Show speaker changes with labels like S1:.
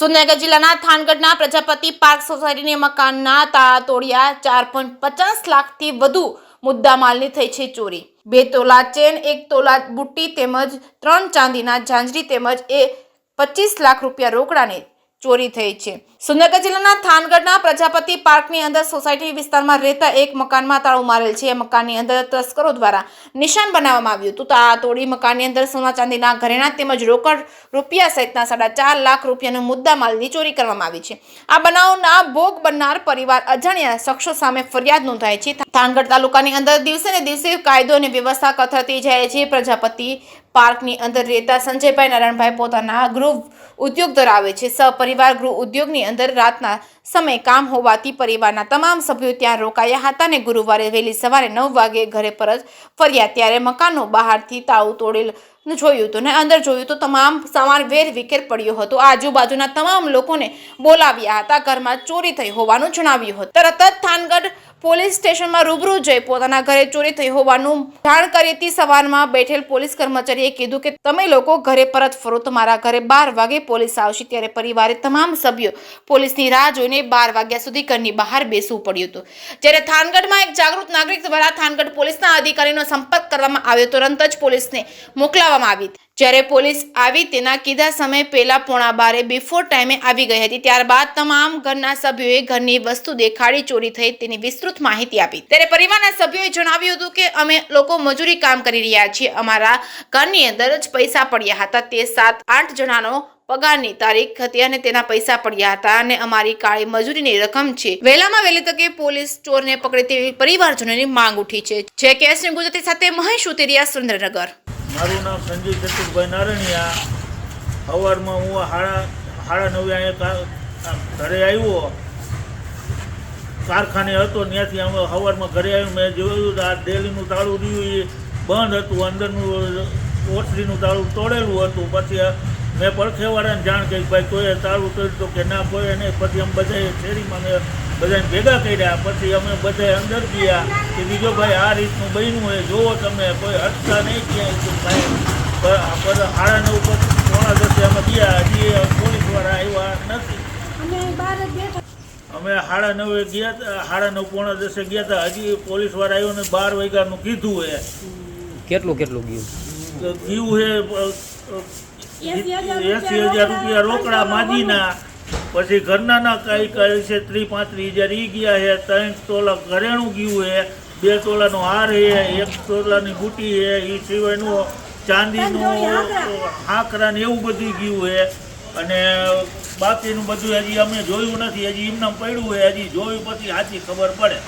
S1: સુરેન્દ્રનગર જિલ્લાના થાનગઢના પ્રજાપતિ પાર્ક સોસાયટીની મકાનના તાળા તોડ્યા 4.50 લાખથી વધુ મુદ્દામાલની થઈ છે ચોરી। 2 તોલા ચેન, 1 તોલા બુટ્ટી તેમજ 3 ચાંદીના ઝાંઝરી તેમજ 25 લાખ રૂપિયા રોકડાની ચોરી થઈ છે। સુરેન્દ્રનગર જિલ્લાના થાનગઢના પ્રજાપતિ પાર્કની અંદર સોસાયટી વિસ્તારમાં રહેતા એક મકાનમાં તાળું મારેલ છે। મકાનની અંદર તસ્કરો દ્વારા નિશાન બનાવવામાં આવ્યું હતું। તાળા તોડી મકાનની અંદર સોના ચાંદીના ઘરેણા તેમજ રોકડ રૂપિયા સહિતના 4.5 લાખ રૂપિયાનો મુદ્દામાલની ચોરી કરવામાં આવી છે। આ બનાવના ભોગ બનનાર પરિવાર અજાણ્યા શખ્સો સામે ફરિયાદ નોંધાઈ છે। થાનગઢ તાલુકાની અંદર દિવસે ને દિવસે કાયદો અને વ્યવસ્થા કથળતી જાય છે। પ્રજાપતિ પાર્કની અંદર રહેતા સંજયભાઈ નારાયણભાઈ પોતાના ગૃહ ઉદ્યોગ ધરાવે છે। સહપરિવાર ગૃહ ઉદ્યોગની અંદર રાતના સમય કામ હોવાથી પરિવારના તમામ સભ્યો ત્યાં રોકાયા હતા અને ગુરુવારે વહેલી સવારે 9 વાગે ઘરે પરત ફર્યા ત્યારે મકાનનો બહારથી તાળું તોડેલ જોયું હતું ને અંદર જોયું તો તમામ સામાન વેર વિખેર પડ્યો હતો। આજુબાજુના તમામ લોકોને બોલાવ્યા હતા। ઘરમાં ચોરી થઈ હોવાનું જણાવ્યું હતું। તરત જ થાનગઢ પોલીસ સ્ટેશનમાં રૂબરૂ જઈ પોતાના ઘરે ચોરી થઈ હોવાનું જાણ કરી હતી। સવારમાં બેઠેલ પોલીસ કર્મચારીએ કીધું કે તમે લોકો ઘરે પરત ફરો, તમારા ઘરે 12 વાગે પોલીસ આવશે। ત્યારે પરિવારે તમામ સભ્યો પોલીસની રાહ જોઈને 12 વાગ્યા સુધી ઘરની બહાર બેસવું પડ્યું હતું। જ્યારે થાનગઢમાં એક જાગૃત નાગરિક દ્વારા થાનગઢ પોલીસના અધિકારીનો સંપર્ક કરવામાં આવ્યો। તુરંત જ પોલીસને મોકલવામાં આવી। જ્યારે પોલીસ આવી તેના કીધા સમય પહેલા 11:15 બિફોર ટાઈમે આવી ગઈ હતી। ત્યારબાદ તમામ ઘરના સભ્યોએ ઘરની વસ્તુ દેખાડી ચોરી થઈ તેની વિસ્તૃત માહિતી આપી। ત્યારે પરિવારના સભ્યોએ જણાવ્યું હતું કે અમે લોકો મજૂરી કામ કરી રહ્યા છીએ, અમારા ઘરની અંદર જ પૈસા પડ્યા હતા। તે 7-8 જણાનો પગારની તારીખ હતી અને તેના પૈસા પડ્યા હતા અને અમારી કાળી મજૂરીની રકમ છે। વહેલામાં વહેલી તકે પોલીસ ચોરને પકડે તેવી પરિવારજનોની માંગ ઉઠી છે। જે કેસની ગુજરાતી સાથે મહેશ ઉતેરિયા, સુરેન્દ્રનગર।
S2: મારું નામ સંજય ચતુરભાઈ નારણિયા। સવારમાં હું 9:30 અહીંયા ઘરે આવ્યો, કારખાને હતો, ત્યાંથી અમે સવારમાં ઘરે આવ્યું। મેં જોયું આ ડેલીનું તાળું રહ્યું એ બંધ હતું, અંદરનું ઓસરીનું તાળું તોડેલું હતું। પછી મેં પડખેવાળાને જાણ કરી, ભાઈ કોઈએ તાળું તોડ્યું તો કે ના કોઈ નહીં। પછી અમે બધાએ શેરીમાં મેં બધાને ભેગા કર્યા। પછી અમે બધાએ અંદર ગયા કે બીજો ભાઈ આ રીતનું બન્યું હોય, જુઓ તમે, કોઈ અટકા નહીં ક્યાંય ભાઈ। 9:30 પછી 9:10 અમે ગયા, હજી પોલીસવાળા આવ્યા નથી। અમે 9:30 ગયા હતા, 9:30 9:10 ગયા હતા, હજી પોલીસવાળા આવ્યો ને 12 વાગ્યાનું કીધું હે।
S3: કેટલું ગયું
S2: હે 80,000 રૂપિયા રોકડા માજીના। પછી ઘરના કઈ છે 30-35 હજાર એ ગયા હે। 3 તોલા ઘરેણું ગયું હે, 2 તોલાનો હાર હે, 1 તોલાની બુટી હે, એ સિવાયનું ચાંદીનું હાકરા ને એવું બધું ગયું હે। અને બાકીનું બધું હજી અમે જોયું નથી, હજી એમનામ પડ્યું હે, હજી જોયું પછી સાચી ખબર પડે।